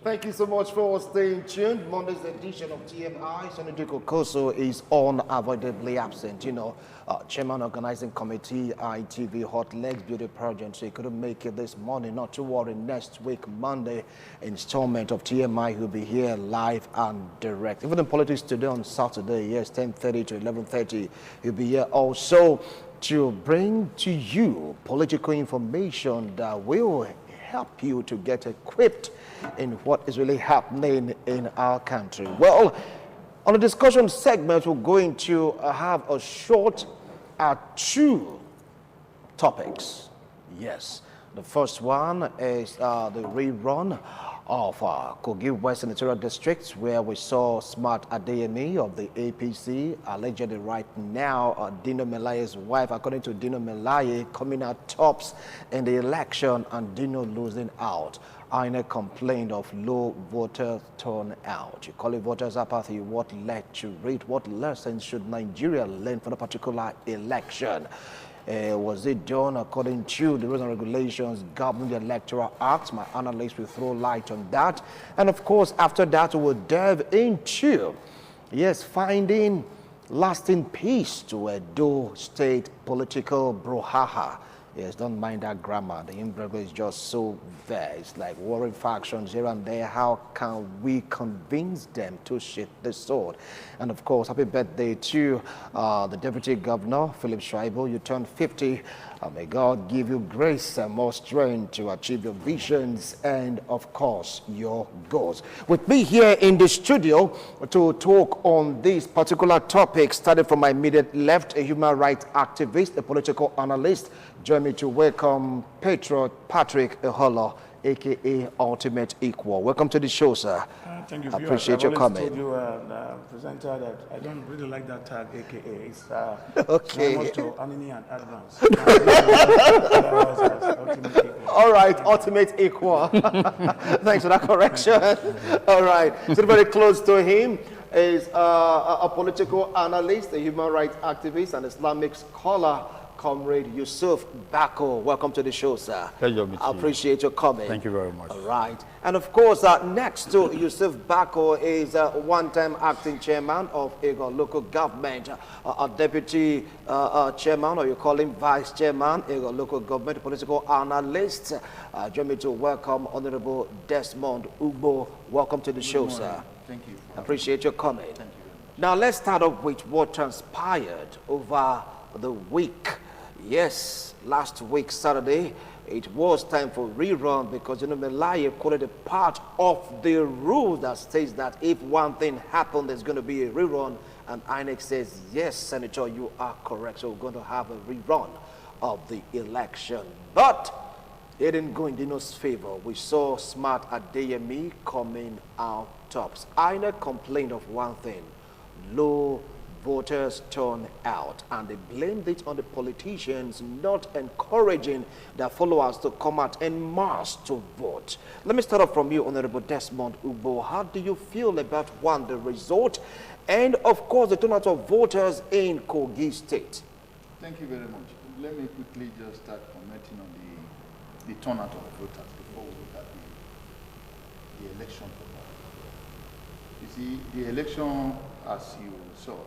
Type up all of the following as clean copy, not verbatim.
Thank you so much for staying tuned. Monday's edition of TMI, Senator Kokoso is unavoidably absent. Chairman Organizing Committee, ITV Hot Legs Beauty Pageant, so he couldn't make it this morning. Not to worry, next week, Monday, installment of TMI will be here live and direct. Even in politics today on Saturday, yes, 10:30 to 11:30, he'll be here also to bring to you political information that will help you to get equipped in what is really happening in our country. Well, on the discussion segment, we're going to have a short two topics. Yes, the first one is the rerun of KOGI West Senatorial District, where we saw Smart Adeyemi of the APC, allegedly right now, Dino Melaye's wife, according to Dino Melaye, coming out tops in the election and Dino losing out. INEC complained of low voter turnout. You call it voters' apathy. What led to it? What lessons should Nigeria learn for the particular election? Was it done according to the rules and regulations governing the Electoral Act? My analyst will throw light on that. And of course, after that, we will delve into, yes, finding lasting peace to Edo State political brouhaha. Yes, don't mind that grammar. The English is just so there. It's like warring factions here and there. How can we convince them to sheath the sword? And of course, happy birthday to the Deputy Governor, Philip Schreiber. You turned 50. May God give you grace and more strength to achieve your visions and, of course, your goals. With me here in the studio to talk on this particular topic, starting from my immediate left, a human rights activist, a political analyst. Join me to welcome Patriot Patrick Eholo, a.k.a. Ultimate Equal. Welcome to the show, sir. Thank you. I appreciate your comment. I told you, presenter, that I don't really like that tag, a.k.a. It's okay. It's to Anini and Advance. All right, Ultimate Equal. Thanks for that correction. All right. So very close to him is a political analyst, a human rights activist, and Islamic scholar, Comrade Yusuf Bako. Welcome to the show, sir. Pleasure, I appreciate your comment. Thank you very much. All right. And of course, next to Yusuf Bako is one-time acting chairman of Egon local government, a deputy chairman, or you call him vice chairman, Egon local government, political analyst. Join me to welcome Honorable Desmond Ugbo. Welcome to the show, sir. Thank you. Appreciate your comment. Thank you. Now, let's start off with what transpired over the week. Yes, last week, Saturday, it was time for rerun because, Melaye called it a part of the rule that states that if one thing happened, there's going to be a rerun. And INEC says, yes, Senator, you are correct. So we're going to have a rerun of the election. But it didn't go in Dino's favor. We saw Smart Adeyemi coming out tops. INEC complained of one thing: low voters turn out, and they blamed it on the politicians not encouraging their followers to come out en masse to vote. Let me start off from you, Honorable Desmond Ugbo. How do you feel about, one, the result, and of course the turnout of voters in KOGI State? Thank you very much. Let me quickly just start commenting on the turnout of voters before we look at the election. You see, the election, as you saw,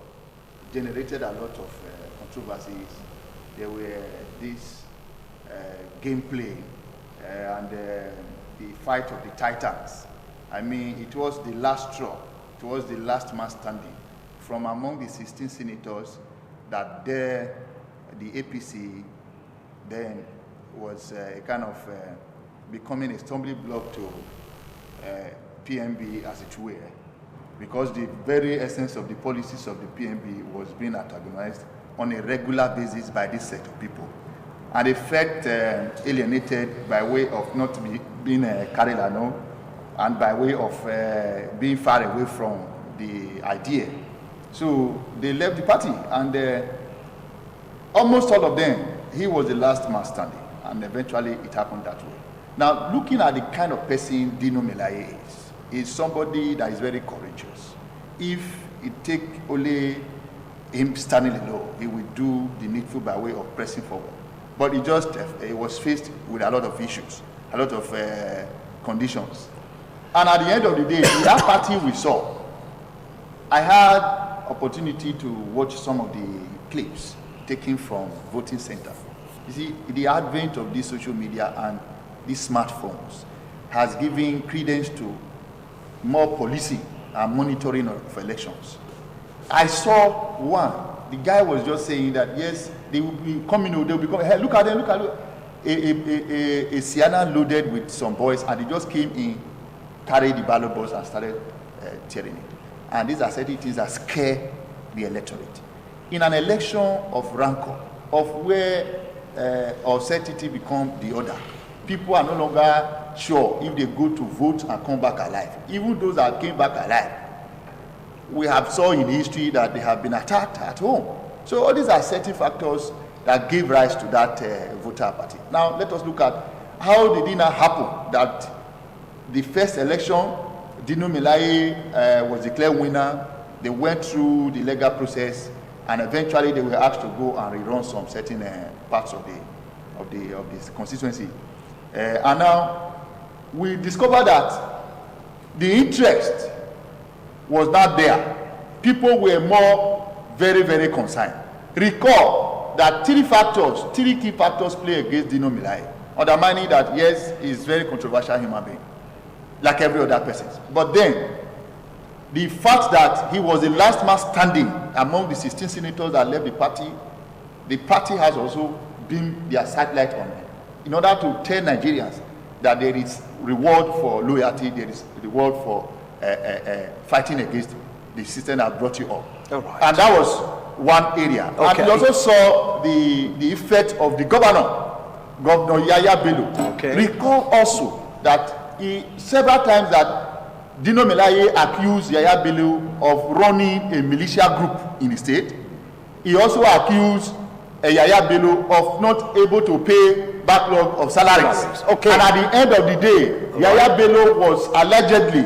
generated a lot of controversies. There were this gameplay and the fight of the titans. I mean, it was the last straw. It was the last man standing. From among the 16 senators that the APC then was kind of becoming a stumbling block to PMB, as it were, because the very essence of the policies of the PMB was being antagonized on a regular basis by this set of people. And they felt alienated by way of not being carried along and by way of being far away from the idea. So they left the party, and almost all of them, he was the last man standing, and eventually it happened that way. Now, looking at the kind of person Dino Melaye is somebody that is very courageous. If it take only him standing alone, he will do the needful by way of pressing forward. But he was faced with a lot of issues, a lot of conditions. And at the end of the day, the apathy we saw, I had opportunity to watch some of the clips taken from voting center. You see, the advent of this social media and these smartphones has given credence to more policing and monitoring of elections. I saw one. The guy was just saying that yes, they will be coming. They will be coming. Hey, look at them! Look at them. A Sienna loaded with some boys, and they just came in, carried the ballot box, and started tearing it. And these are certain things that scare the electorate. In an election of rancor, of where uncertainty becomes the order, people are no longer sure if they go to vote and come back alive. Even those that came back alive, we have saw in history that they have been attacked at home. So all these are certain factors that gave rise to that voter apathy. Now let us look at how did it now happen that the first election, Dino Melaye was declared winner. They went through the legal process, and eventually they were asked to go and rerun some certain parts of this constituency. And now we discovered that the interest was not there. People were more very, very concerned. Recall that three key factors play against Dino Melaye, undermining that yes, he's very controversial human being, like every other person. But then, the fact that he was the last man standing among the 16 senators that left the party has also been their satellite on it, in order to tell Nigerians that there is reward for loyalty, there is reward for fighting against the system that brought you up. Right. And that was one area. Okay. And we also saw the effect of the Governor Yaya Bello. Okay. Recall also that several times that Dino Melaye accused Yaya Bello of running a militia group in the state. He also accused Yaya Bello of not able to pay backlog of salaries. Okay. And at the end of the day, Yaya Bello was allegedly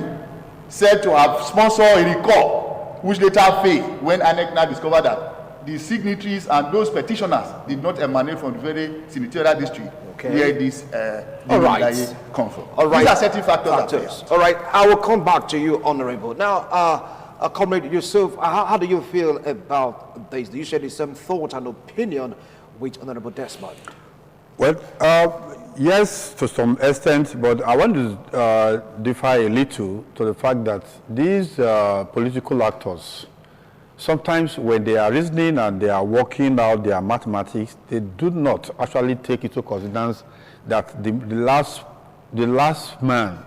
said to have sponsored a recall, which later failed when INEC now discovered that the signatories and those petitioners did not emanate from the very senatorial district where this come from. All right. These are certain factors. All right, I will come back to you, Honorable. Now, Comrade Yusuf, how do you feel about this? Do you share the same thought and opinion with Honorable Desmond? Well, yes, to some extent, but I want to differ a little to the fact that these political actors, sometimes when they are reasoning and they are working out their mathematics, they do not actually take into consideration that the last man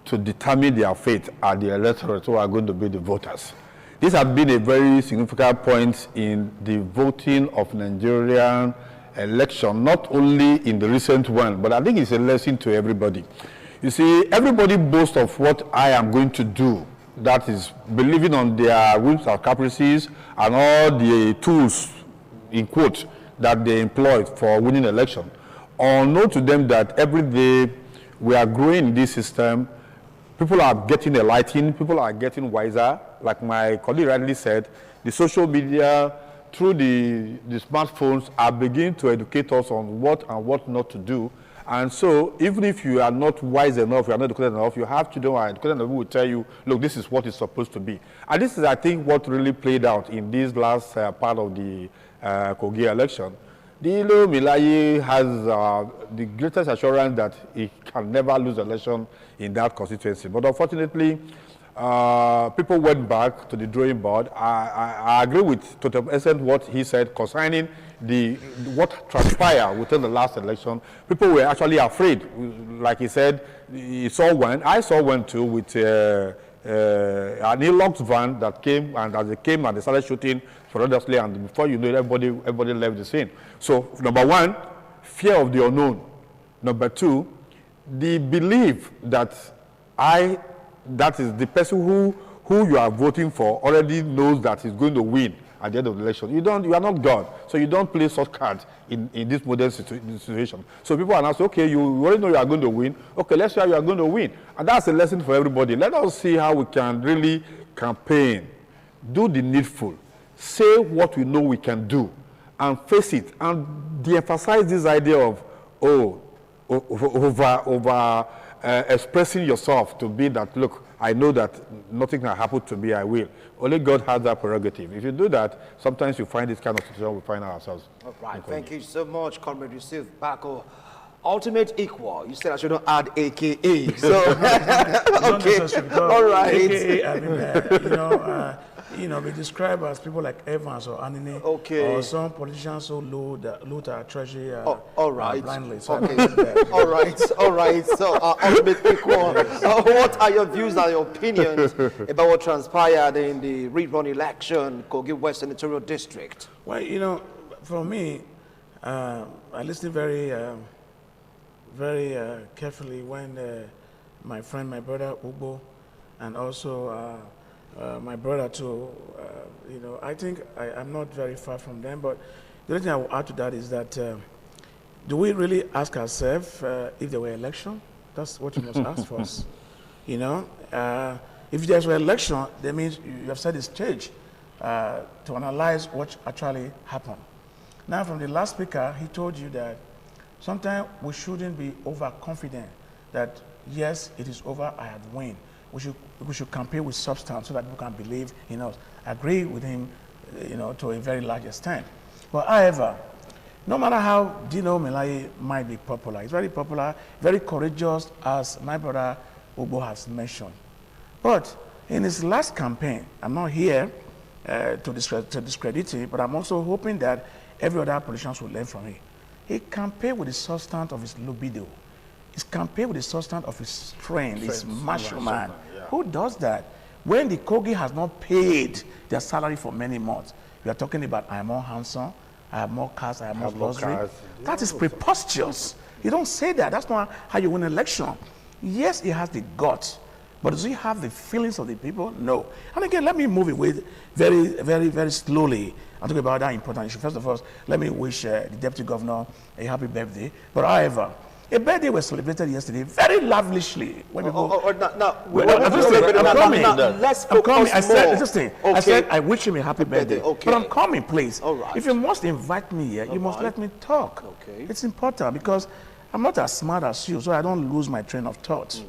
to determine their fate are the electorate who are going to be the voters. This has been a very significant point in the voting of Nigerian election, not only in the recent one, but I think it's a lesson to everybody. You see, everybody boasts of what I am going to do, that is believing on their whims and caprices and all the tools, in quote, that they employ for winning election. Unknown to them that every day we are growing in this system, people are getting enlightened, people are getting wiser. Like my colleague rightly said, the social media, through the smartphones, are beginning to educate us on what and what not to do. And so, even if you are not wise enough, you are not educated enough, you have children who are educated enough who will tell you, look, this is what it's supposed to be. And this is, I think, what really played out in this last part of the KOGI election. Dino Melaye has the greatest assurance that he can never lose an election in that constituency. But unfortunately, people went back to the drawing board. I agree with to the extent what he said concerning what transpired within the last election. People were actually afraid. Like he said, he saw one. I saw one too with an e-locked van that came, and as they came and they started shooting ferociously, and before you know it, everybody left the scene. So number one, fear of the unknown. Number two, the belief that that is the person who you are voting for already knows that he's going to win at the end of the election. You are not God, so you don't play such cards in this modern situation. So people are now saying, okay, you already know you are going to win. Okay, let's see how you are going to win. And that's a lesson for everybody. Let us see how we can really campaign, do the needful, say what we know we can do, and face it, and de-emphasize this idea of, over expressing yourself to be that, look, I know that nothing can happen to me, I will. Only God has that prerogative. If you do that, sometimes you find this kind of situation we find ourselves. All right, thank you so much, Comrade Yusuf Bako. Ultimate equal. You said I shouldn't add AKA. So, okay. All right. AKA, I mean, we describe as people like Evans or Anine, or some politicians who loot our treasury blindly. So okay. All right. So, ultimate equal. What are your views and your opinions about what transpired in the rerun election, KOGI West Senatorial District? Well, for me, I listened very carefully when my friend, my brother Ugbo, and also my brother too, I think I'm not very far from them, but the only thing I will add to that is that do we really ask ourselves if there were election? That's what you must ask for us. If there's an election, that means you have set the stage to analyze what actually happened. Now, from the last speaker, he told you that sometimes we shouldn't be overconfident that, yes, it is over, I have won. We should campaign with substance so that people can believe in us. I agree with him, to a very large extent. But however, no matter how Dino Melaye might be popular, he's very popular, very courageous, as my brother Ugbo has mentioned. But in his last campaign, I'm not here to discredit him, but I'm also hoping that every other politician will learn from him. He campaigned with the substance of his libido. He campaigned with the substance of his strength, his martial man. Yeah. Who does that? When the KOGI has not paid their salary for many months, we are talking about I am more handsome, I have more cars, I have more luxury. That is preposterous. You don't say that. That's not how you win an election. Yes, he has the guts, but does he have the feelings of the people? No. And again, let me move away very, very, very slowly. I'm talking about that important issue. First of all, let me wish the Deputy Governor a happy birthday. But however, a birthday was celebrated yesterday very lavishly. When people, let's focus more. I said I wish him a happy birthday. Okay. But I'm coming, please. All right. If you must invite me here, you must let me talk. Okay. It's important because I'm not as smart as you, so I don't lose my train of thought.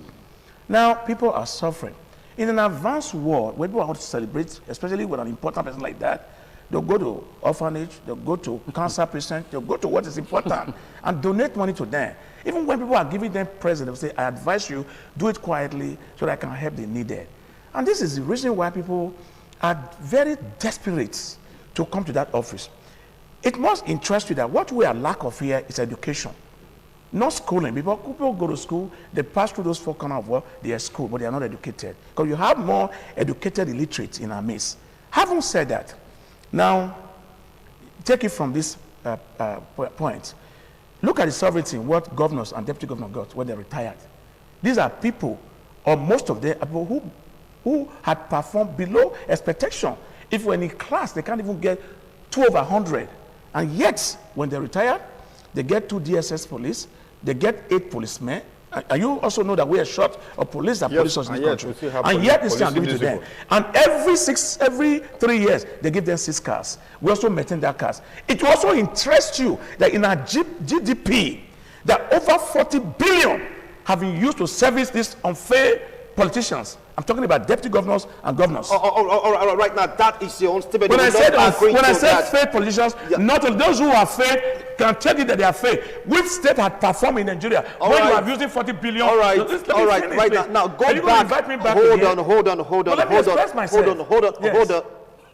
Now, people are suffering. In an advanced world, when people want to celebrate, especially with an important person like that, they'll go to orphanage, they'll go to cancer patients, they'll go to what is important and donate money to them. Even when people are giving them presents, they'll say, I advise you, do it quietly so that I can help the needed. And this is the reason why people are very desperate to come to that office. It must interest you that what we are lack of here is education. Not schooling. People go to school, they pass through those four corners of work, they are school, but they are not educated. Because you have more educated illiterates in our midst. Having said that, now, take it from this point. Look at the sovereignty, what governors and deputy governors got when they retired. These are people, or most of them, are people who had performed below expectation. If we're in class, they can't even get 2 over 100. And yet, when they retire, they get 2 DSS police, they get 8 policemen. And you also know that we are short of police and police officers in this country. And yet they still give it to them. And every 3 years, they give them 6 cars. We also maintain that cars. It will also interest you that in our GDP, that over 40 billion have been used to service these unfair politicians. I'm talking about deputy governors and governors. All right, now that is your own statement. When I said fair politicians, not all those who are fair can tell you that they are fair. Which state had performed in Nigeria when you are using 40 billion? All right, right now go back. Hold on.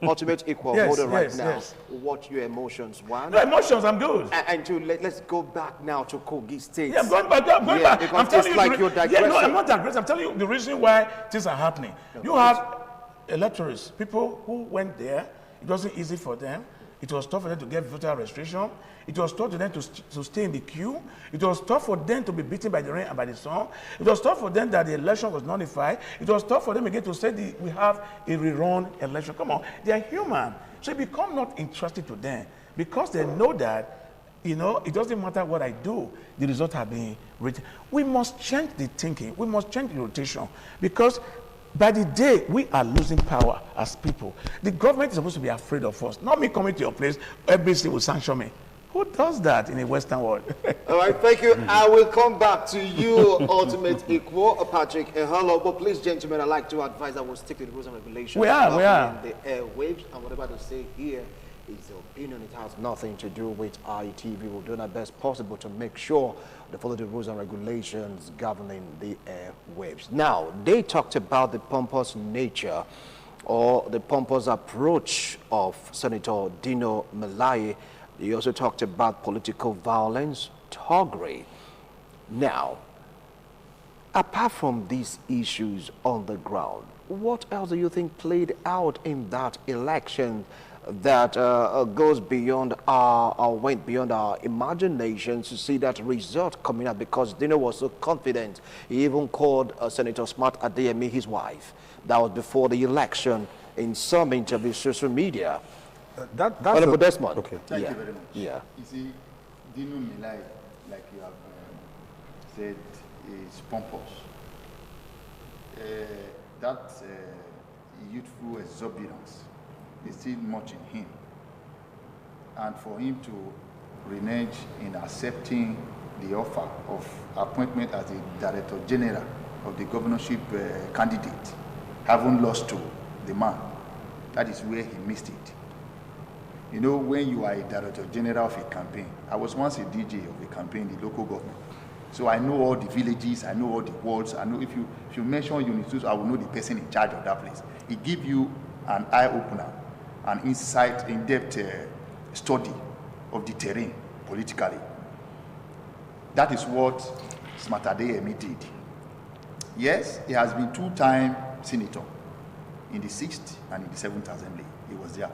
Ultimate equal. Yes, hold on right now. Yes. What your emotions want? No emotions, I'm good. And let's go back now to KOGI State. Yeah, I'm going back. Because I'm telling it's you, like you're digressing. No, I'm not digressing. I'm telling you the reason why things are happening. You have electors, people who went there. It wasn't easy for them. It was tough for them to get voter registration. It was tough for them to stay in the queue. It was tough for them to be beaten by the rain and by the sun. It was tough for them that the election was nullified. It was tough for them again to say we have a rerun election. Come on, they are human. So it becomes not interesting to them because they know that, it doesn't matter what I do, the results have been written. We must change the thinking. We must change the rotation because by the day we are losing power as people, the government is supposed to be afraid of us. Not me coming to your place, everybody will sanction me. Who does that in a Western world? All right, thank you. I will come back to you, Ultimate Equal, Patrick. Hello, but please, gentlemen, I'd like to advise that we'll stick to the rules and regulations. We are. The airwaves, and whatever they say here is the opinion. It has nothing to do with ITV. We'll do our best possible to make sure they follow the rules and regulations governing the airwaves. Now, they talked about the pompous nature or the pompous approach of Senator Dino Melaye. They also talked about political violence, thuggery. Now, apart from these issues on the ground, what else do you think played out in that election that goes beyond or went beyond our imagination to see that result coming out? Because Dino was so confident, he even called Senator Smart Adeyemi his wife. That was before the election in some interviews, social media. That's Honorable Desmond. Okay. Thank you very much. Yeah. You see, Dino Melaye, like you have said, is pompous. That youthful exuberance is still much in him. And for him to renege in accepting the offer of appointment as the Director General of the governorship candidate, having lost to the man, that is where he missed it. You know, when you are a Director General of a campaign, I was once a DJ of a campaign in the local government. So I know all the villages, I know all the wards, I know if you mention Unit 2, I will know the person in charge of that place. It gives you an eye-opener, an insight, in-depth study of the terrain politically. That is what Smart Adeyemi did. Yes, he has been two-time senator in the 6th and in the 7th Assembly. He was there.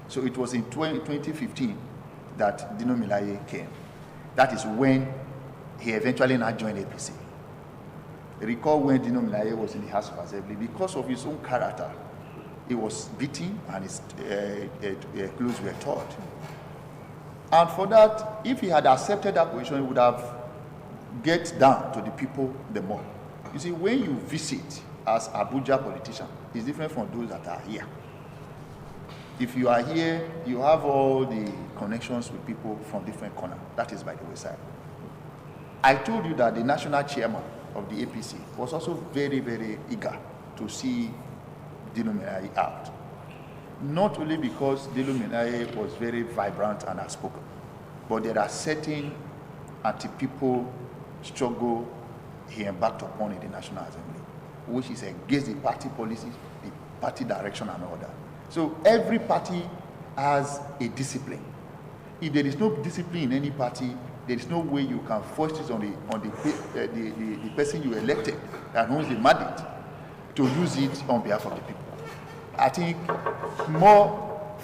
So it was in 2015 that Dino Melaye came. That is when he eventually not joined APC. Recall when Dino Melaye was in the House of Assembly, because of his own character, he was beaten and his clothes were torn. And for that, if he had accepted that position, he would have get down to the people the more. You see, when you visit as Abuja politician, it's different from those that are here. If you are here, you have all the connections with people from different corners. That is by the wayside. I told you that the national chairman of the APC was also very, very eager to see Dino Melaye out. Not only because Dino Melaye was very vibrant and outspoken, but there are certain anti-people struggle he embarked upon in the National Assembly, which is against the party policies, the party direction and all that. So every party has a discipline. If there is no discipline in any party, there is no way you can force it on the person you elected that owns the mandate to use it on behalf of the people. I think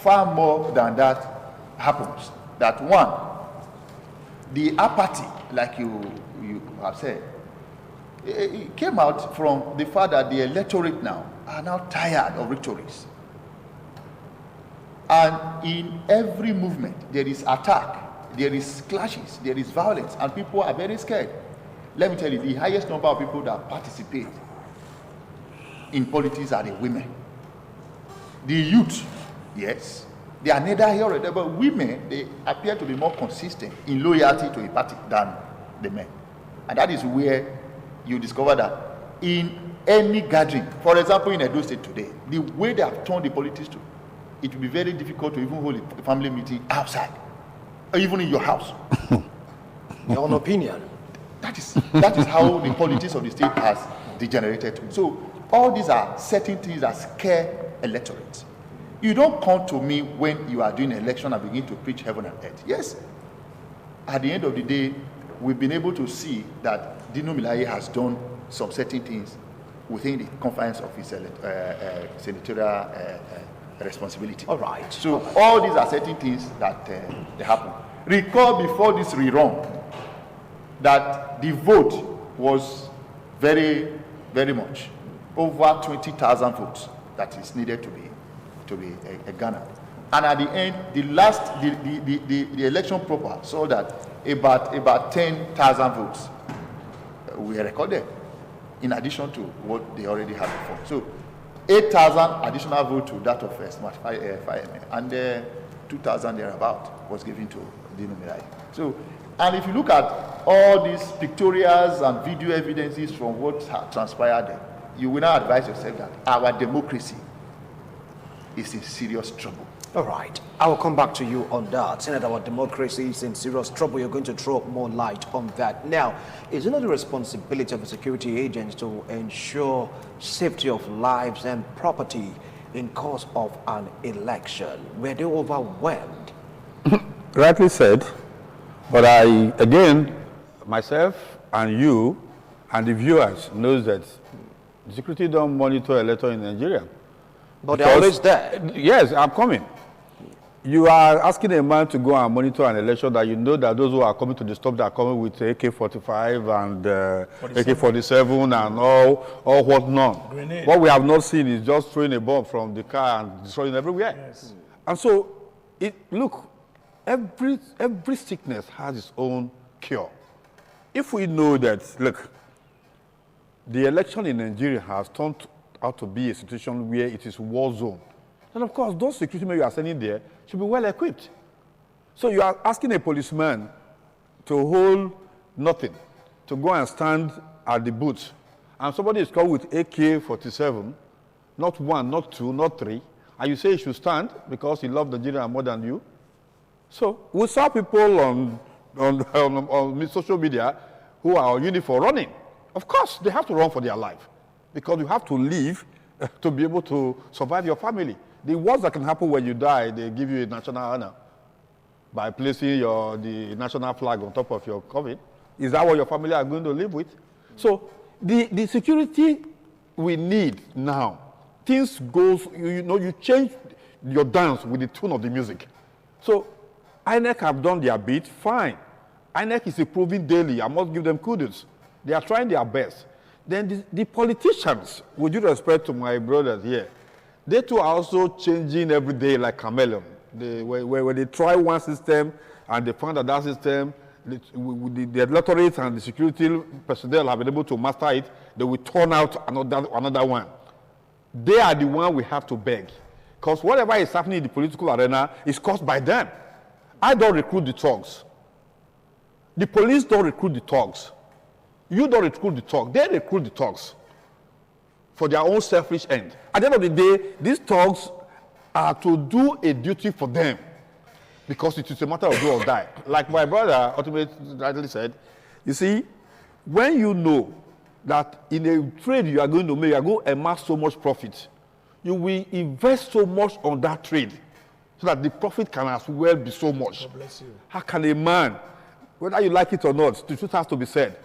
far more than that happens. That one, the apathy, like you have said, it came out from the fact that the electorate now are now tired of rhetorics. And in every movement, there is attack, there is clashes, there is violence, and people are very scared. Let me tell you, the highest number of people that participate in politics are the women. The youth, yes, they are neither here or there, but women, they appear to be more consistent in loyalty to a party than the men. And that is where you discover that in any gathering, for example, in Edo State today, the way they have turned the politics to, it will be very difficult to even hold a family meeting outside, or even in your house. Your own opinion. That is how the politics of the state has degenerated. So all these are certain things that scare electorates. You don't come to me when you are doing an election and begin to preach heaven and earth. Yes, at the end of the day, we've been able to see that Dino Melaye has done some certain things within the confines of his senatorial responsibility. All right. So all these are certain things that they happen. Recall before this rerun that the vote was very, very much over 20,000 votes that is needed to be garnered. And at the end, the election proper saw that about 10,000 votes were recorded in addition to what they already had before. So 8,000 additional votes to that of Smart 5 and 2,000 thereabout was given to So, and if you look at all these pictorials and video evidences from what has transpired there, you will now advise yourself that our democracy is in serious trouble. All right, I will come back to you on that. Senator, our democracy is in serious trouble. You're going to throw more light on that. Now, is it not the responsibility of the security agents to ensure safety of lives and property in course of an election? Were they overwhelmed? Rightly said, but again, myself and you and the viewers knows that the security don't monitor elections in Nigeria. But they're always there. Yes, I'm coming. You are asking a man to go and monitor an election that you know that those who are coming to disturb, they are coming with AK-45 and AK-47 and all whatnot. Grenade. What we have not seen is just throwing a bomb from the car and destroying everywhere. Yes. And so, look, every sickness has its own cure. If we know that, look, the election in Nigeria has turned out to be a situation where it is war zone, then of course those security men you are sending there should be well equipped. So you are asking a policeman to hold nothing, to go and stand at the booth, and somebody is called with AK-47, not one, not two, not three, and you say he should stand because he loves Nigeria more than you. So we saw people on social media who are on uniform running. Of course, they have to run for their life because you have to live to be able to survive your family. The worst that can happen when you die, they give you a national honor by placing the national flag on top of your coffin. Is that what your family are going to live with? So the security we need now, things goes, you change your dance with the tune of the music. So INEC have done their bit, fine. INEC is improving daily. I must give them kudos. They are trying their best. Then the politicians, with due respect to my brothers here, they too are also changing every day like chameleon. When they try one system and they find that system, the electorate and the security personnel have been able to master it, they will turn out another one. They are the one we have to beg. Because whatever is happening in the political arena is caused by them. I don't recruit the thugs. The police don't recruit the thugs. You don't recruit the thugs. They recruit the thugs for their own selfish end. At the end of the day, these thugs are to do a duty for them because it is a matter of do or die. Like my brother ultimately said, you see, when you know that in a trade you are going to make, you are going to amass so much profit, you will invest so much on that trade so that the profit can as well be so much. God bless you. How can a man, whether you like it or not, the truth has to be said.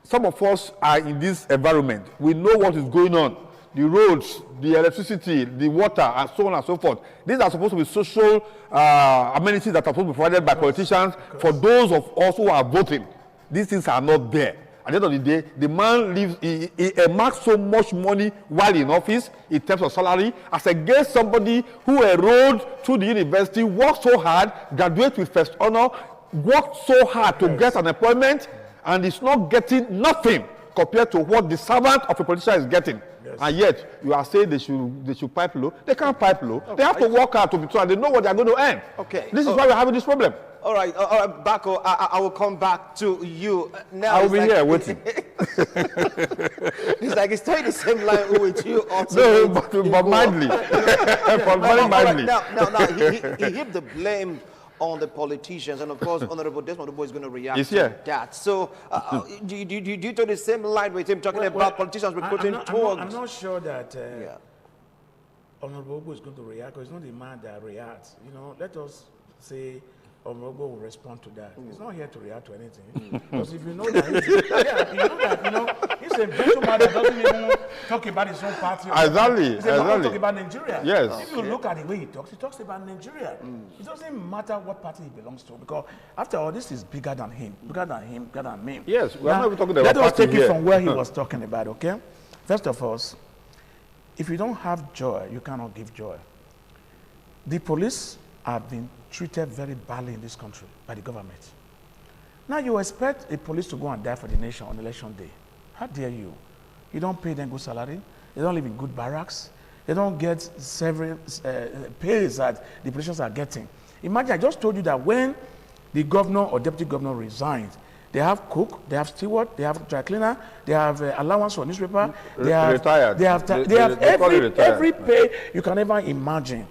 Some of us are in this environment. We know what is going on. The roads, the electricity, the water, and so on and so forth. These are supposed to be social amenities that are supposed to be provided by politicians for those of us who are voting. These things are not there. At the end of the day, the man lives, he earns so much money while in office in terms of salary as against somebody who enrolled through the university, worked so hard, graduated with first honor, worked so hard to get an employment, and is not getting nothing compared to what the servant of a politician is getting. Yes. And yet, you are saying they should pipe low. They can't pipe low. Okay. They have to work hard to be told, and they know what they are going to earn. Okay. This is why we're having this problem. All right, Bako, I will come back to you. Now I will be here waiting. It's like it's staying the same line with you. No, but mindly. But very mindly. Now, he heaped the blame on the politicians, and of course, Honorable Desmond Obo is going to react to that. So, do you do the same line with him talking about politicians recruiting thugs? I'm not sure that Honorable Obo is going to react, because he's not the man that reacts. Let us say Honorable will respond to that. He's not here to react to anything. Because if you know that, he's a gentleman that doesn't even talk about his own party. Exactly. He's a man talk about Nigeria. Yes. If you look at the way he talks about Nigeria. It doesn't matter what party he belongs to, because after all, this is bigger than him, bigger than me. Yes, we're not even talking about let us take here. it from where he was talking about, okay? First of all, if you don't have joy, you cannot give joy. The police have been treated very badly in this country by the government. Now you expect a police to go and die for the nation on election day. How dare you? You don't pay them good salary. They don't live in good barracks. They don't get several pays that the politicians are getting. Imagine, I just told you that when the governor or deputy governor resigns, they have cook, they have steward, they have dry cleaner, they have allowance for newspaper, they have retired. They have every pay you can ever imagine.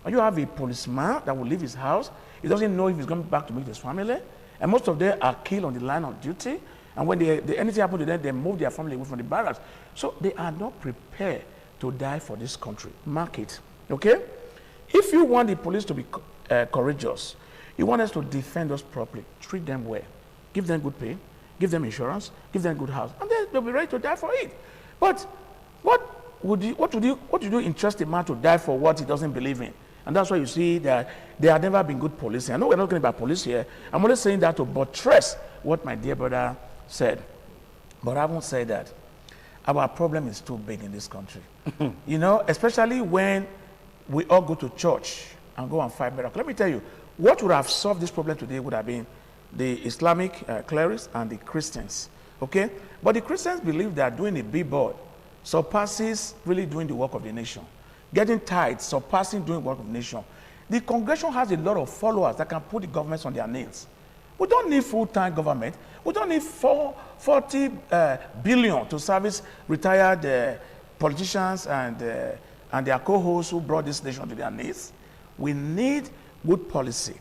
And you have a policeman that will leave his house. He doesn't know if he's going back to meet his family. And most of them are killed on the line of duty. And when anything happens to them, they move their family away from the barracks. So they are not prepared to die for this country. Mark it. Okay? If you want the police to be courageous, you want us to defend us properly, treat them well, give them good pay, give them insurance, give them good house, and then they'll be ready to die for it. But what would you interest a man to die for what he doesn't believe in? And that's why you see that there have never been good policing. I know we're not talking about police here. I'm only saying that to buttress what my dear brother said. But I won't say that. Our problem is too big in this country. You know, especially when we all go to church and go and fight miracles. Let me tell you, what would have solved this problem today would have been the Islamic clerics and the Christians. Okay? But the Christians believe that doing a billboard surpasses really doing the work of the nation. Getting tithes surpassing doing the work of the nation. The congregation has a lot of followers that can put the governments on their nails. We don't need full-time government. We don't need 40 billion to service retired politicians and their co-hosts who brought this nation to their knees. We need good policy.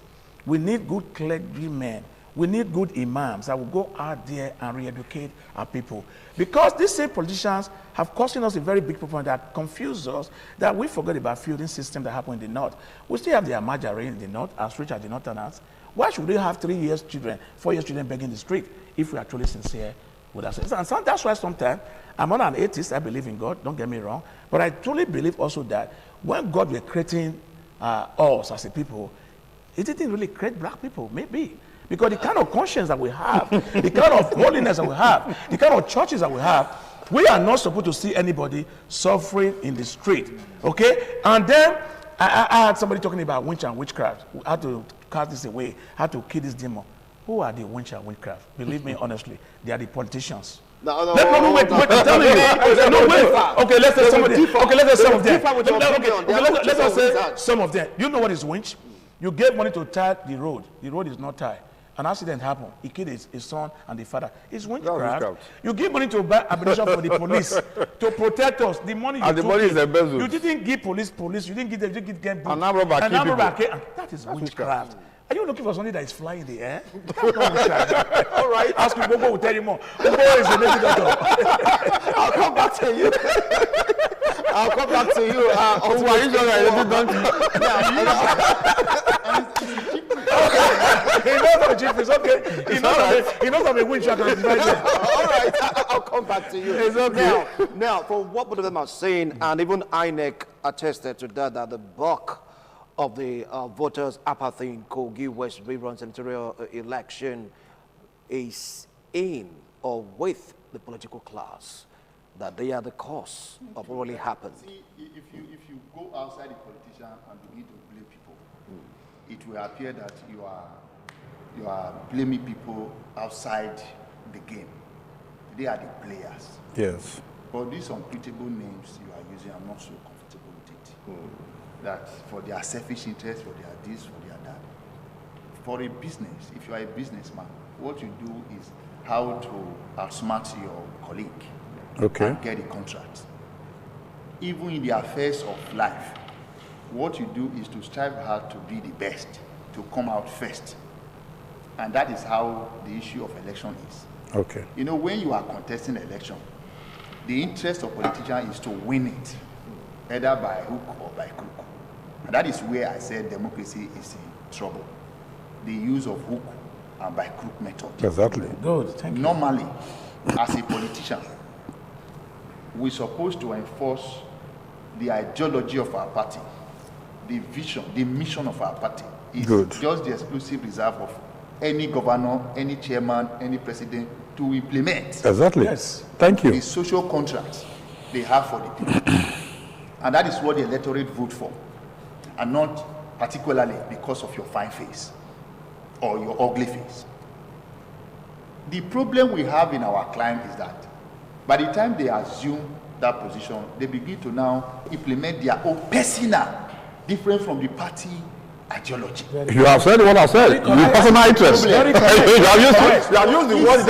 We need good clergymen. We need good imams that will go out there and re-educate our people. Because these same politicians have causing us a very big problem that confuse us, that we forget about feuding system that happened in the north. We still have the Amajari in the north, as rich as the northerners. Why should we have 3 years children, 4 years children begging the street if we are truly sincere with ourselves? And so that's why sometimes, I'm not an atheist, I believe in God, don't get me wrong, but I truly believe also that when God was creating us as a people, He didn't really create black people, maybe. Because the kind of conscience that we have, the kind of holiness that we have, the kind of churches that we have, we are not supposed to see anybody suffering in the street, okay? And then I had somebody talking about witch and witchcraft, how to cast this away, how to kill this demon. Who are the witch and witchcraft? Believe me, honestly, they are the politicians. Wait, I'm telling you. No, wait. Okay, let's say some of them. Okay, let's say some of them. Let's say some of them. You know what is winch? You gave money to tie the road. The road is not tied. An accident happened. He killed his son and the father. It's witchcraft. You give money to buy ammunition for the police to protect us. The money you took, is embezzled. you didn't give police. You didn't give them. You didn't get an arm robber that is witchcraft. Are you looking for something that is flying in the air? That's not witchcraft. All right. Ask him. Bobo will tell you more. Bobo is a native doctor. I'll come back to you. I'll come back to you. He knows I'm a chief. It's okay. He knows I'm a witch. I can divide them. All right. I'll come back to you. It's okay. Now, for what both of them are saying, and even INEC attested to that the bulk of the voters' apathy in KOGI West River senatorial election is in or with the political class, that they are the cause of what really happened. See, if you go outside the politician and begin to blame people, it will appear that you are blaming people outside the game. They are the players. Yes. But these unputable names you are using, I'm not so comfortable with it. That for their selfish interest, for their this, for their that. For a business, if you are a businessman, what you do is how to outsmart your colleague and get a contract. Even in the affairs of life, what you do is to strive hard to be the best, to come out first. And that is how the issue of election is. Okay. You know, when you are contesting election, the interest of politicians is to win it, either by hook or by crook. And that is where I said democracy is in trouble. The use of hook and by crook method. Exactly. Good, thank you. Normally, as a politician, we're supposed to enforce the ideology of our party, the vision, the mission of our party. It's just the exclusive reserve of any governor, any chairman, any president to implement. Exactly. Yes. Thank you. The social contracts they have for the people. And that is what the electorate vote for. And not particularly because of your fine face or your ugly face. The problem we have in our climb is that by the time they assume that position, they begin to now implement their own personal, different from the party ideology. You have said what I said. You personal interest. Very You correct. have used the word.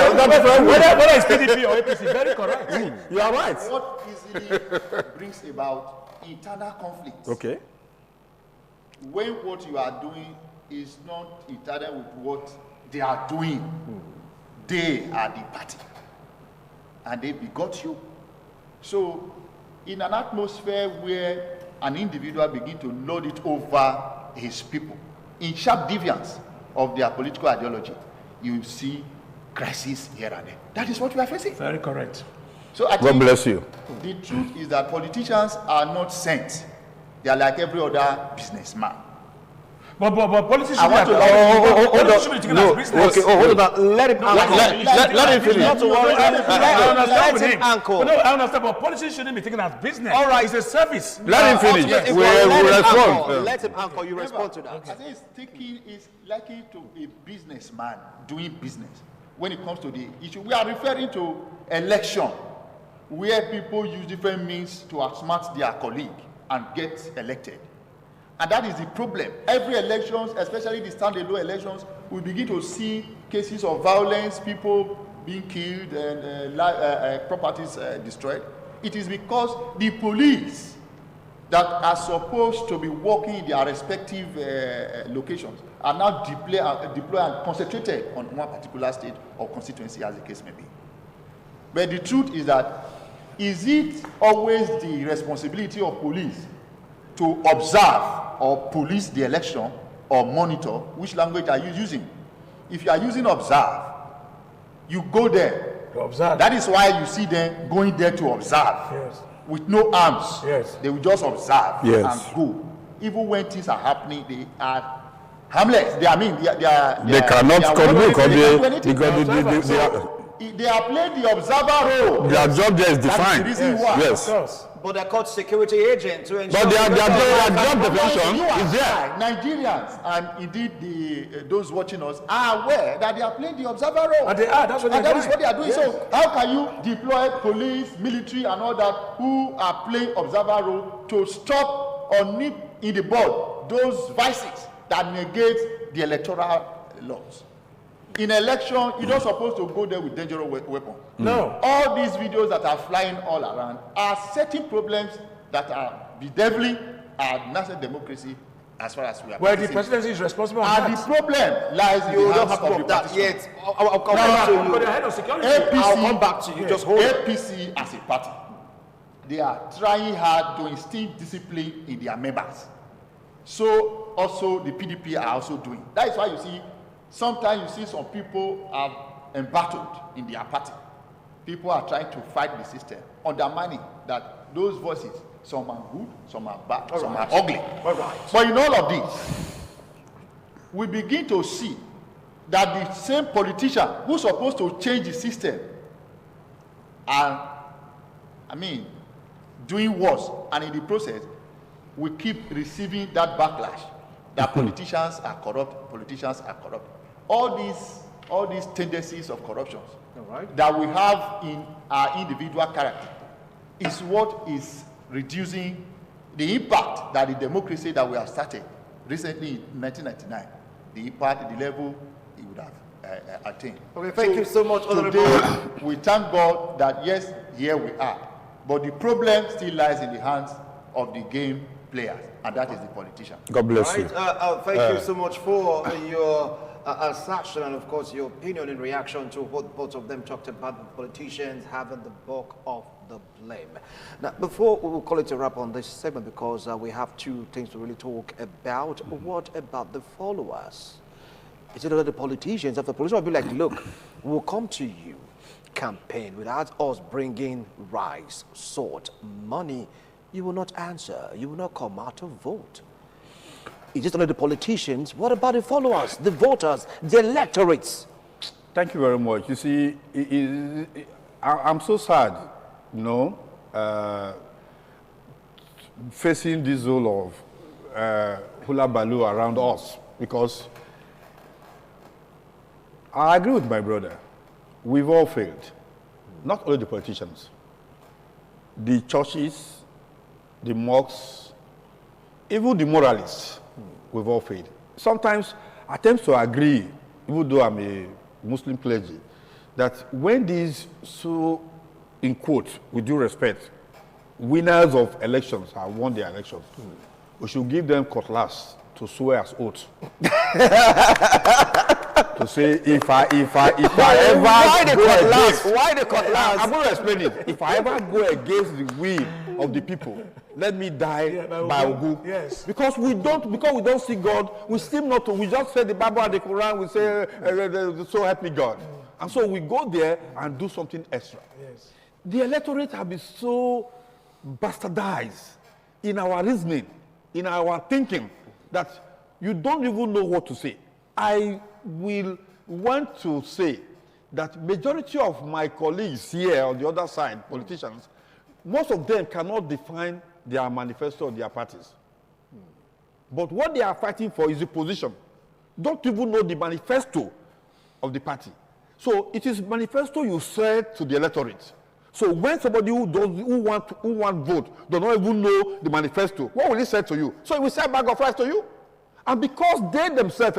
Whether it's PDP or APC, very correct. You are right. What easily brings about internal conflicts. Okay. When what you are doing is not internal with what they are doing, they are the party, and they begot you. So, in an atmosphere where an individual begins to load it over his people, in sharp deviance of their political ideology, you see crisis here and there. That is what we are facing. Very correct. So I God think bless you. the truth is that politicians are not saints. They are like every other businessman. But politics I want to- politics should be taken as business. Okay, hold on. Let him Let him finish. Not to worry. I understand with Let him. him anchor. No, I understand, but politics shouldn't be taken as business. All right. It's a service. Let him finish. Yes. We Let him respond. anchor. Let him anchor. You respond to that. I think it's taking is likely to a businessman doing business when it comes to the issue. We are referring to election, where people use different means to outsmart their colleague and get elected. And that is the problem. Every elections, especially the standalone elections, we begin to see cases of violence, people being killed and properties destroyed. It is because the police that are supposed to be working in their respective locations are now deployed and concentrated on one particular state or constituency, as the case may be. But the truth is that, is it always the responsibility of police to observe or police the election or monitor? Which language are you using? If you are using observe, you go there. To observe. That is why you see them going there to observe. Yes. With no arms. Yes. They will just observe Yes. and go. Even when things are happening, they are harmless. They cannot contribute because they are playing the observer role. their job there is That is defined. the reason why. Yes. Of course. But they're called security agents to ensure. But their job Because definition you and is there. I, Nigerians, and indeed those watching us are aware that they are playing the observer role. And they are. That's what And they're that is what they are doing. Yes. So how can you deploy police, military, and all that who are playing observer role to stop or nip in the bud those vices that negate the electoral laws? In election, you're not supposed to go there with dangerous weapon. No. All these videos that are flying all around are setting problems that are bedeviling our national democracy as far as we are Well, the concerned. presidency is responsible on And the that. problem lies in You the don't hands have to of prove the that party. yet. I'll come back to But you. the head of security. I'll come back to you. Yes. Just hold it. APC as a party, they are trying hard to instill discipline in their members. So also the PDP are also doing. That is why you see, sometimes you see some people are embattled in their party. People are trying to fight the system, undermining that those voices, some are good, some are bad, some are ugly. All right. But in all of this, we begin to see that the same politician who's supposed to change the system are, doing worse, and in the process, we keep receiving that backlash that politicians are corrupt. All these tendencies of corruption that we have in our individual character is what is reducing the impact that the democracy that we have started recently in 1999, the impact, the level it would have attained. Okay, thank you so much, Honorable. Today, we thank God that yes, here we are, but the problem still lies in the hands of the game players, and that is the politician. God bless you. Thank you so much for your assertion and, of course, your opinion in reaction to what both of them talked about, the politicians having the bulk of the blame. Now, before we will call it a wrap on this segment, because we have two things to really talk about. What about the followers? Is it that the politicians, if the politicians will be like, look, we'll come to you, campaign without us bringing rice, salt, money, you will not answer, you will not come out to vote. Is it only the politicians? What about the followers, the voters, the electorates? Thank you very much. You see, I'm so sad, facing this role of hula baloo around us, because I agree with my brother. We've all failed. Not only the politicians, the churches, the mosques, even the moralists, we've all failed. sometimes I tend to agree, even though I'm a Muslim clergy, that when these, so in quote, with due respect, winners of elections have won their elections, we should give them cutlass to swear as oath. To say if I ever why the go cutlass? against, Why the cutlass? I'm going to explain it. If I ever go against the will of the people, let me die by Ogu. Yes. Because we don't see God, we seem not to. We just say the Bible and the Quran. We say, so help me God. And so we go there and do something extra. Yes. The electorate have been so bastardized in our reasoning, in our thinking, that you don't even know what to say. I will want to say that majority of my colleagues here on the other side, politicians, most of them cannot define their manifesto of their parties. But what they are fighting for is a position. Don't even know the manifesto of the party. So it is manifesto you said to the electorate. So when somebody who want vote does not even know the manifesto, what will he say to you? So he will say bag of rice to you. And because they themselves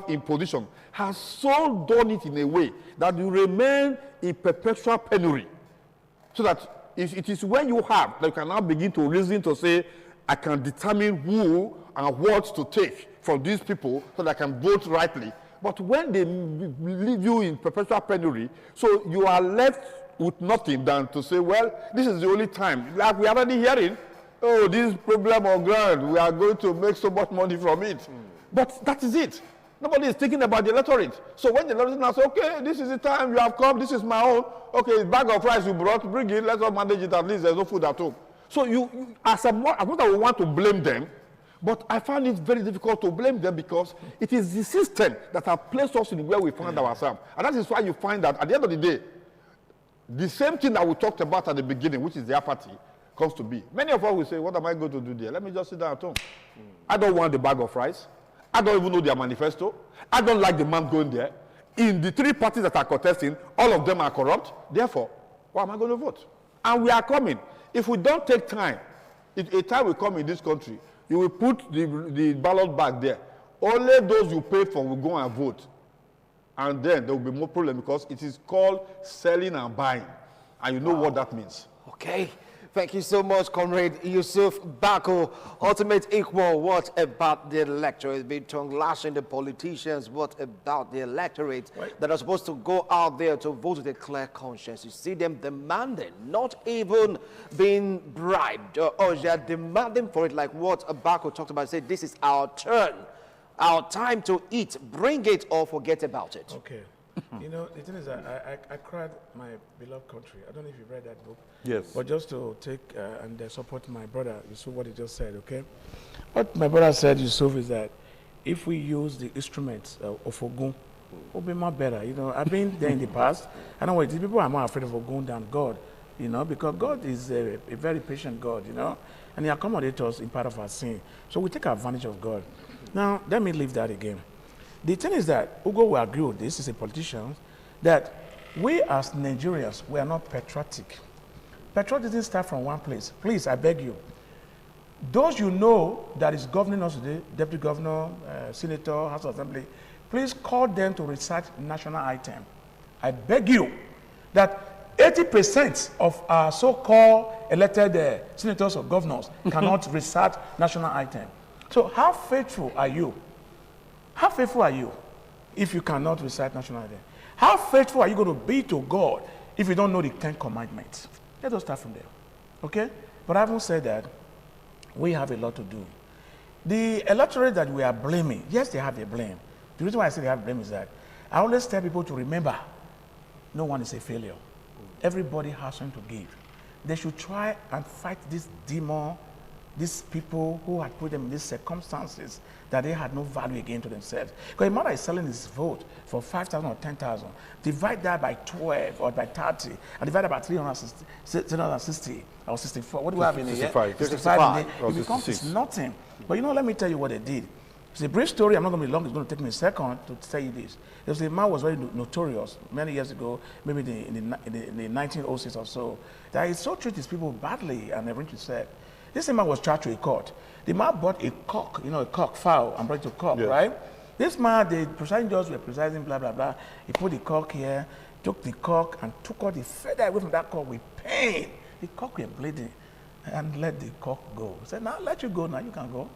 in position, have so done it in a way that you remain in perpetual penury. So that it is when you have that you can now begin to reason to say, I can determine who and what to take from these people so that I can vote rightly. But when they leave you in perpetual penury, so you are left with nothing than to say, well, this is the only time. Like we are already hearing, oh, this problem on ground, we are going to make so much money from it. But that is it. Nobody is thinking about the electorate. So when the electorate now says, okay, this is the time you have come, this is my own, okay, bag of rice you brought, bring it, let's all manage it, at least there's no food at home. So as much as I want to blame them, but I find it very difficult to blame them because it is the system that has placed us in where we find ourselves. And that is why you find that at the end of the day, the same thing that we talked about at the beginning, which is the apathy, comes to be. Many of us will say, what am I going to do there? Let me just sit down at home. I don't want the bag of rice. I don't even know their manifesto. I don't like the man going there. In the three parties that are contesting, all of them are corrupt. Therefore, why am I going to vote? And we are coming. If we don't take time, a time will come in this country, you will put the ballot bag there. Only those you pay for will go and vote. And then there will be more problem because it is called selling and buying. And you know what that means. Okay. Thank you so much, Comrade Yusuf Bako. Ultimate equal, what about the electorate? It's been tongue-lashing the politicians. What about the electorate that are supposed to go out there to vote with a clear conscience? You see them demanding, not even being bribed, or they are demanding for it, like what Bako talked about. Say, this is our turn, our time to eat. Bring it or forget about it. Okay. You know, the thing is that I cried my beloved country. I don't know if you've read that book. Yes. But just to take and support my brother, Yusuf, what he just said, okay? What my brother said, Yusuf, is that if we use the instruments of Ogun, it will be more better. You know, I've been there in the past. I know what people are more afraid of Ogun than God, you know, because God is a very patient God, you know, and he accommodates us in part of our sin. So we take advantage of God. Now, let me leave that again. The thing is that Ugo will agree with this, is a politician, that we as Nigerians, we are not patriotic. Patriotism starts from one place. Please, I beg you. Those you know that is governing us today, deputy governor, senator, House of Assembly, please call them to research national item. I beg you that 80% of our so-called elected senators or governors cannot research national item. So how faithful are you? How faithful are you if you cannot recite national anthem? How faithful are you going to be to God if you don't know the 10 commandments? Let us start from there, okay? But having said that, we have a lot to do. The electorate that we are blaming, yes, they have their blame. The reason why I say they have blame is that I always tell people to remember, no one is a failure. Everybody has something to give. They should try and fight this demon, these people who had put them in these circumstances that they had no value again to themselves. Because a man is selling his vote for 5,000 or 10,000, divide that by 12 or by 30, and divide that by 360 or 64. What do we have in here? 65. 65. Or It becomes 66. nothing. But you know, let me tell you what they did. It's a brief story. I'm not going to be long. It's going to take me a second to tell you this. There was a man who was very notorious many years ago, maybe in the 1906 or so, that he so treated his people badly, and everything said. This man was charged to a court. The man bought a cock, a cock fowl, and brought it to court, right? This man, the presiding judge were presiding, blah, blah, blah. He put the cock here, took the cock, and took all the feather away from that cock with pain. The cock was bleeding, and let the cock go. He said, now, let you go now, you can go.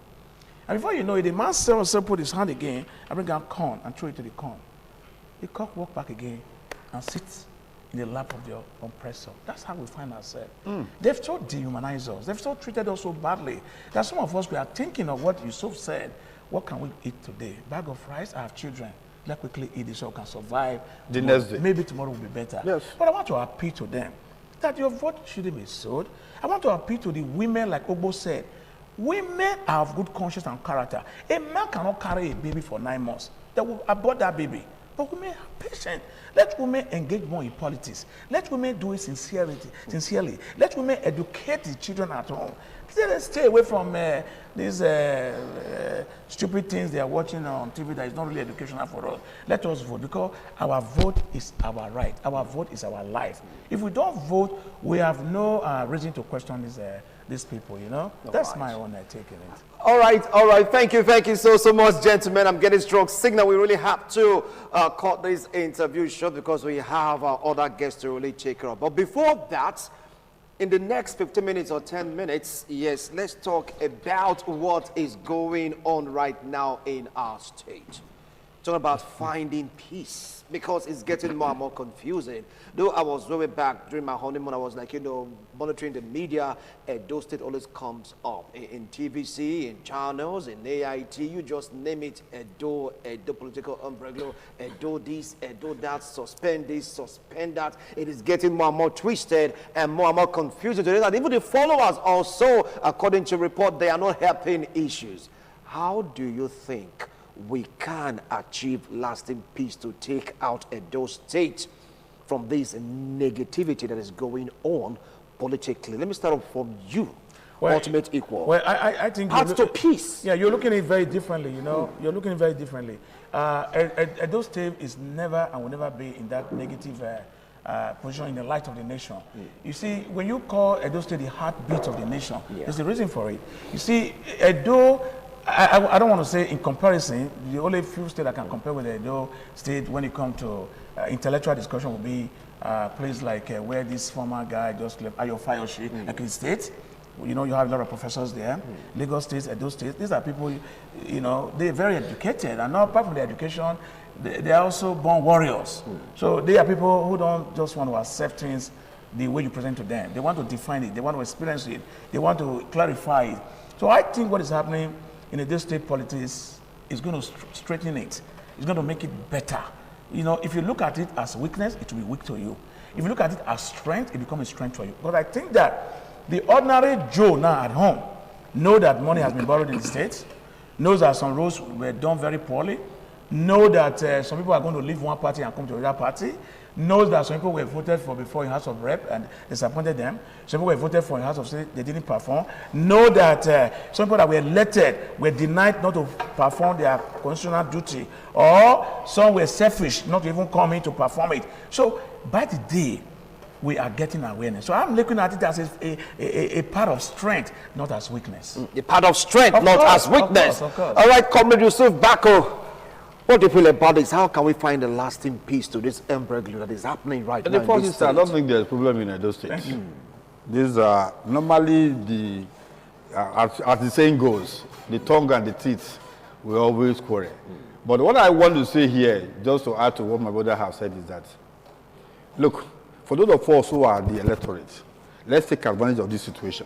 And before you know it, the man also put his hand again, and bring out corn, and throw it to the corn. The cock walked back again, and sits in the lap of the oppressor. That's how we find ourselves. They've so dehumanized us. They've so treated us so badly that some of us, we are thinking of what Yusuf said. What can we eat today? Bag of rice, I have children. Let's quickly eat this so we can survive. The next day. Maybe tomorrow will be better. Yes. But I want to appeal to them that your vote shouldn't be sold. I want to appeal to the women, like Ogbo said. Women have good conscience and character. A man cannot carry a baby for 9 months. They will abort that baby. But women are patient. Let women engage more in politics. Let women do it sincerely. Let women educate the children at home. Let us stay away from these stupid things they are watching on TV that is not really educational for us. Let us vote, because our vote is our right. Our vote is our life. If we don't vote, we have no reason to question these people, That's my own take in it. All right. Thank you so much, gentlemen. I'm getting strong signal. We really have to cut this interview short because we have other guests to really take care of. But before that, in the next 15 minutes or 10 minutes, yes, let's talk about what is going on right now in our state. Talking about finding peace, because it's getting more and more confusing. Though I was way back during my honeymoon, I was like, monitoring the media. Edo State always comes up in TVC, in channels, in AIT, you just name it. Edo political umbrella, Edo this, Edo that, suspend this, suspend that. It is getting more and more twisted and more confusing today. And even the followers also, according to report, they are not helping issues. How do you think we can achieve lasting peace to take out Edo State from this negativity that is going on politically? Let me start off from you, Ultimate Equal. Well, I think... Path to peace. Yeah, you're looking at it very differently, You're looking at it very differently. Edo State is never and will never be in that negative position in the light of the nation. You see, when you call Edo State the heartbeat of the nation, there's a reason for it. You see, Edo... I don't want to say in comparison, the only few states I can compare with the Edo State when it comes to intellectual discussion will be places like where this former guy just left, Ayo Fayoshi, like in State. You have a lot of professors there. Lagos State, Edo State. These are people, they're very educated. And not apart from the education, they are also born warriors. So they are people who don't just want to accept things the way you present to them. They want to define it. They want to experience it. They want to clarify it. So I think what is happening in Edo State politics is going to straighten it. It's going to make it better. If you look at it as weakness, it will be weak to you. If you look at it as strength, it becomes a strength for you. But I think that the ordinary Joe now at home know that money has been borrowed in the state, knows that some roads were done very poorly, know that some people are going to leave one party and come to another party, knows that some people were voted for before in House of Rep and disappointed them. Some people were voted for in House of State, they didn't perform. Know that some people that were elected were denied not to perform their constitutional duty, or some were selfish not to even come in to perform it. So by the day, we are getting awareness. So I'm looking at it as a part of strength, not as weakness. A part of strength, not as weakness. Of course. All right, Comrade Yusuf Bako. What do you feel about this? How can we find a lasting peace to this imbroglio that is happening right now? I don't think there's a problem in Edo State. These are normally as the saying goes, the tongue and the teeth will always quarrel. But what I want to say here, just to add to what my brother has said, is that, look, for those of us who are the electorate, let's take advantage of this situation.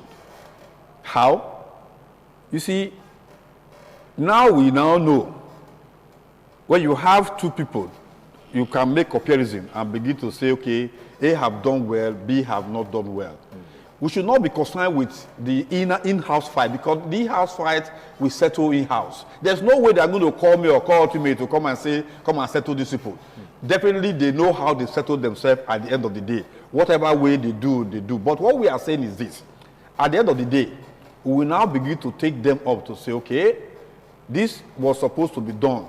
How? You see, now we know when you have two people, you can make comparison and begin to say, okay, A have done well, B have not done well. We should not be concerned with the in-house fight, because the in-house fight we settle in-house. There's no way they're going to call me or call Ultimate to come and say, come and settle these people. Definitely they know how they settle themselves at the end of the day. Whatever way they do, they do. But what we are saying is this. At the end of the day, we will now begin to take them up to say, okay, this was supposed to be done.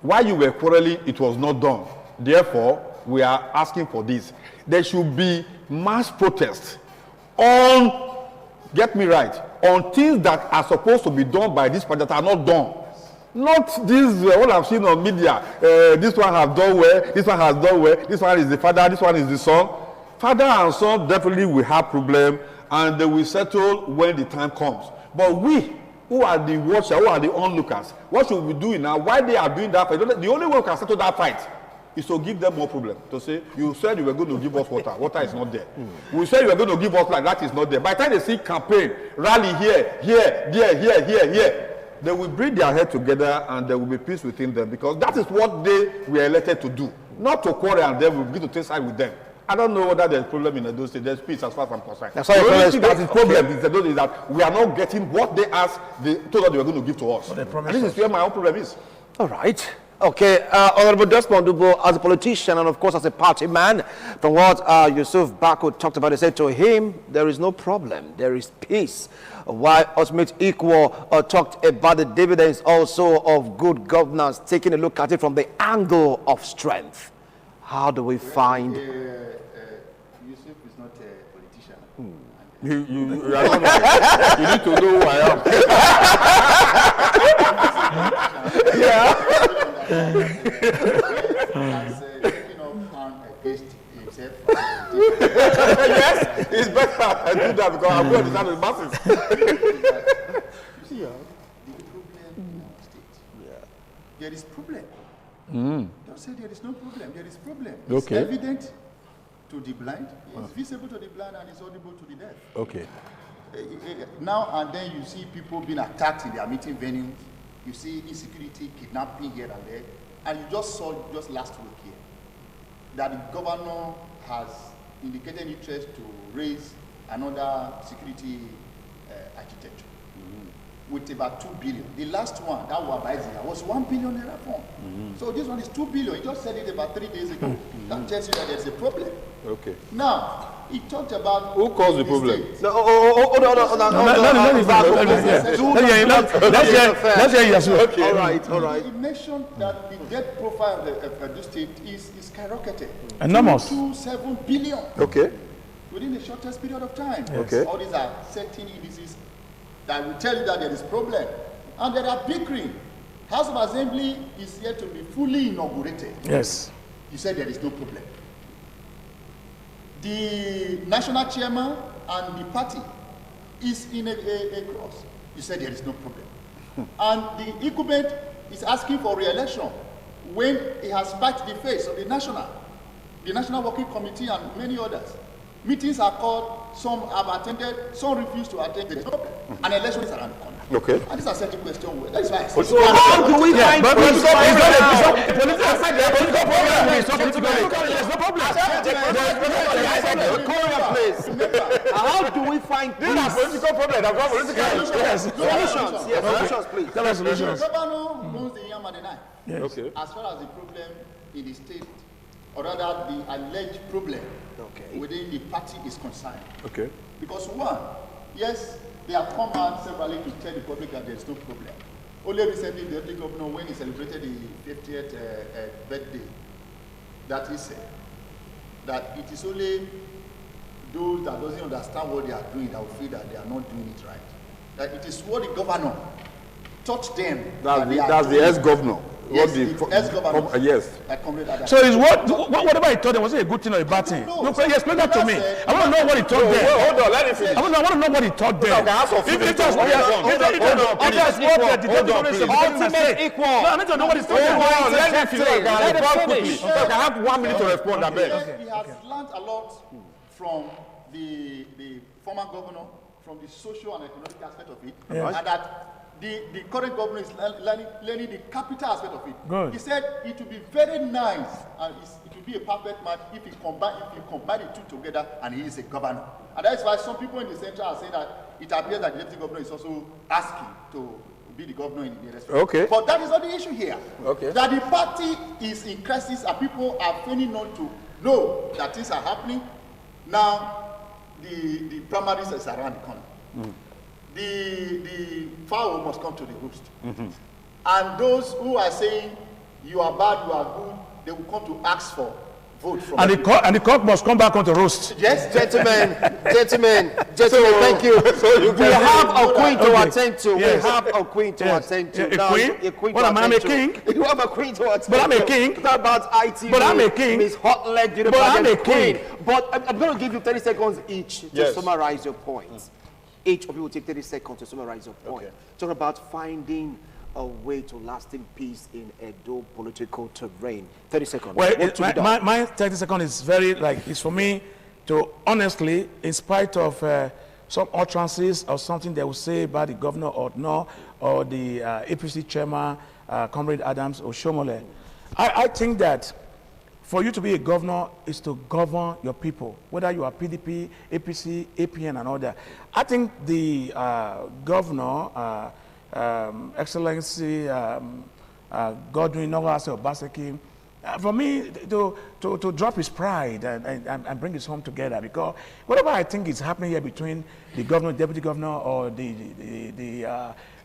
While you were quarreling, it was not done. Therefore, we are asking for this. There should be mass protest on, get me right, on things that are supposed to be done by this party that are not done. Not this, what I've seen on media, this one has done well, this one has done well, this one is the father, this one is the son. Father and son definitely will have problem, and they will settle when the time comes. But we, who are the watchers, who are the onlookers, what should we do now? Why they are doing that fight? The only way we can settle that fight is to give them more problem. To say, you said you were going to give us water, water is not there. We said you were going to give us like that is not there. By the time they see campaign, rally here, here, they will bring their head together and there will be peace within them, because that is what they were elected to do. Not to quarrel and then we'll begin to take side with them. I don't know whether there's a problem in those states. There's peace as far as I'm concerned. That's the only thing that is problem is that we are not getting what they asked, they told us they were going to give to us. And this is where my own problem is. All right. Okay, Honorable Desmond Dubo, as a politician and of course as a party man, from what Yusuf Bako talked about, he said to him, there is no problem, there is peace. While Ultimate Equal talked about the dividends also of good governance, taking a look at it from the angle of strength. How do we find... Yusuf is not a politician. You are not, you need to know who I am. Yeah. Taking up hand against himself. Yes, it's better I do that because I'm going to understand the masses. You see, the problem in our state. There is problem. Don't say there is no problem. There is problem. It's evident to the blind. It's visible to the blind and it's audible to the deaf. Okay. Now and then you see people being attacked in their meeting venues. You see insecurity, kidnapping here and there. And you just saw just last week here that the governor has indicated interest to raise another security architecture with about 2 billion. The last one, that was 1 billion naira fund. So this one is 2 billion. He just said it about 3 days ago. That tells you that there's a problem. Okay. Now, he talked about... Who caused the problem? Let's hear you. Okay. All right. He mentioned that the debt profile of the state is skyrocketed. Enormous. 2.7 billion. Okay. Within the shortest period of time. Yes. Okay. All these are certain indices that will tell you that there is problem. And there are bickering. House of Assembly is yet to be fully inaugurated. Yes. You said there is no problem. The national chairman and the party is in a cross. You said there is no problem. And the incumbent is asking for re-election when he has spat the face of the National Working Committee and many others. Meetings are called, some have attended, some refuse to attend. There is no problem. An election is around the corner. Okay. And these are certain questions. That is why I said, How do we find peace? How do we find peace? Political problem. Solutions. Yes, solutions, please. Tell us solutions. The governor knows the yam and the knife. Yes. Okay. As far as the problem in the state, or rather the alleged problem within the party is concerned. Okay. Because one, yes, they have come out severally to tell the public that there is no problem. Only recently, the deputy governor, when he celebrated the 50th birthday, that he said that it is only those that doesn't understand what they are doing that will feel that they are not doing it right. That it is what the governor taught them. That's the ex-governor. Yes, the ex-governor. Yes. So is whatever he told them, was it a good thing or a bad thing? No, explain that to me. I want to know what he taught them. Hold on, let me finish. I want to know what he taught them. Ultimate Equal. No, I need to know what he taught them. Hold on, let me finish. I have 1 minute to respond. He has learned a lot from the former governor, from the social and economic aspect of it, and that the current governor is learning the capital aspect of it. Good. He said it would be very nice and it would be a perfect match if you combine the two together and he is a governor. And that's why some people in the center are saying that it appears that the deputy governor is also asking to be the governor in the rest. Okay. But that is not the issue here. Okay. That the party is in crisis and people are failing not to know that things are happening. Now, the primaries is around the corner. The fowl must come to the roost. And those who are saying you are bad, you are good, they will come to ask for vote from And the cock must come back on to roast. Yes, gentlemen, thank you. We have a queen to attend to. Yes. We have a queen to attend to. A queen? What am I, a king? You have a queen to attend to. But I'm a king. Talk about IT. But I'm a king. Miss Hot Leg, But I'm a king. But I'm going to give you 30 seconds each to summarize your points. Each of you will take 30 seconds to summarize your point. Talk about finding a way to lasting peace in Edo political terrain. 30 seconds. Well, my 30 seconds is very, it's for me to honestly, in spite of some utterances or something they will say about the governor or no, or the APC chairman, Comrade Adams Oshomole, I think that for you to be a governor is to govern your people, whether you are PDP, APC, APN, and all that. I think the governor, Excellency Godwin Nogase Obaseki, for me to drop his pride and bring his home together, because whatever I think is happening here between the governor, deputy governor, or the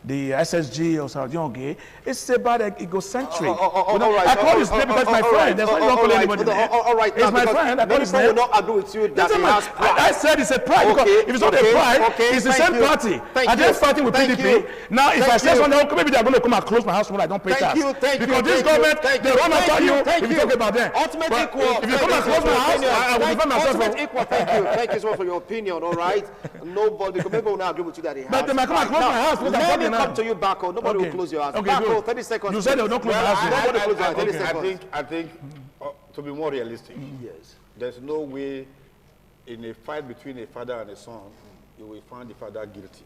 SSG or Saudionge, it's about egocentric. I call his name because my friend. There's not call anybody there. All right, it's my friend. I call his name. will not agree with you that he has pride. I said it's a pride because if it's not a pride, it's the same party. I just fighting with PDP. Now, if I say something, maybe they're going to come and close my house when I don't pay tax. Because this government, they run after you if you talk about them. Ultimate equal. If you come and close my house, I will defend myself. Ultimate equal. Thank you so much for your opinion. All right. Nobody, because maybe will not agree with you that he has. But they might come and close my house. Let me come to you, Bako. Nobody will close your house. Bako, 30 seconds. You said they will not close my house. I think to be more realistic, there's no way in a fight between a father and a son, you will find the father guilty.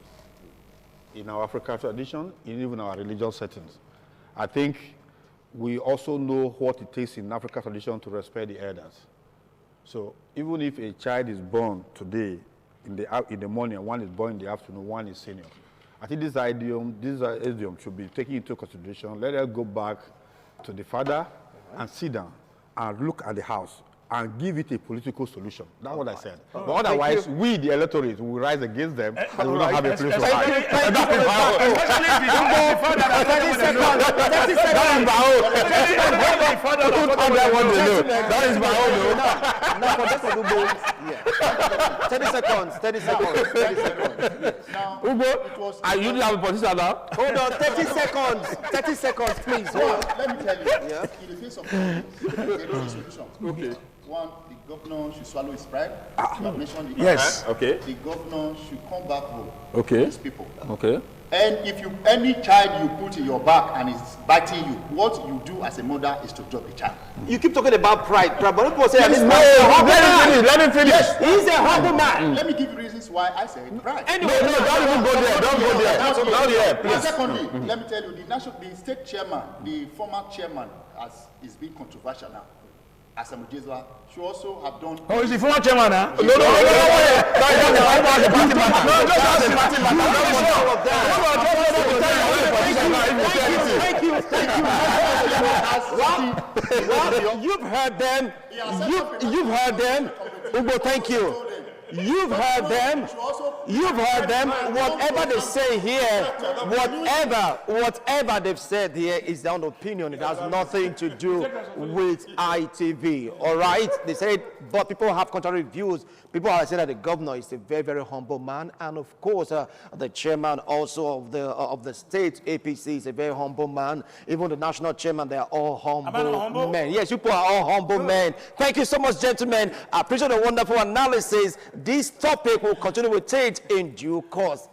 In our African tradition, in even our religious settings. I think we also know what it takes in African tradition to respect the elders. So even if a child is born today, in the morning, and one is born in the afternoon, one is senior. I think this idiom should be taken into consideration. Let us go back to the father and sit down and look at the house and give it a political solution. That's what I said. But otherwise, we, the electorate, will rise against them and will not have a place to hide. That is my own. Now, for that 30 seconds. 30 seconds. Now, Ugo, are you have a position now? Hold on, 30 seconds. 30 seconds, please. Let me tell you, in the face of conflict, there are solutions. Okay. One, the governor should swallow his pride. You have mentioned it. Yes. Okay. The governor should come back home. Okay. To his people. Okay. And if any child you put in your back and is biting you, what you do as a mother is to drop the child. You keep talking about pride, but people say, let me finish. Yes, he's a humble man. Let me give you reasons why I said pride. Anyway, don't even go there. Don't go there. Not here, please. And secondly, let me tell you, the state chairman, the former chairman, is being controversial now. Asamujezwa should also have done. Oh, is the former chairman now? No. You've heard them. You've heard them. Ugo, thank you. You've heard them. You've heard them. Whatever they say here, whatever they've said here is their own opinion. It has nothing to do with ITV. All right? They said, but people have contrary views. People are saying that the governor is a very, very humble man, and of course, the chairman also of the state APC is a very humble man. Even the national chairman, they are all humble men. Yes, you people are all humble men. Thank you so much, gentlemen. I appreciate the wonderful analysis. This topic will continue with it in due course.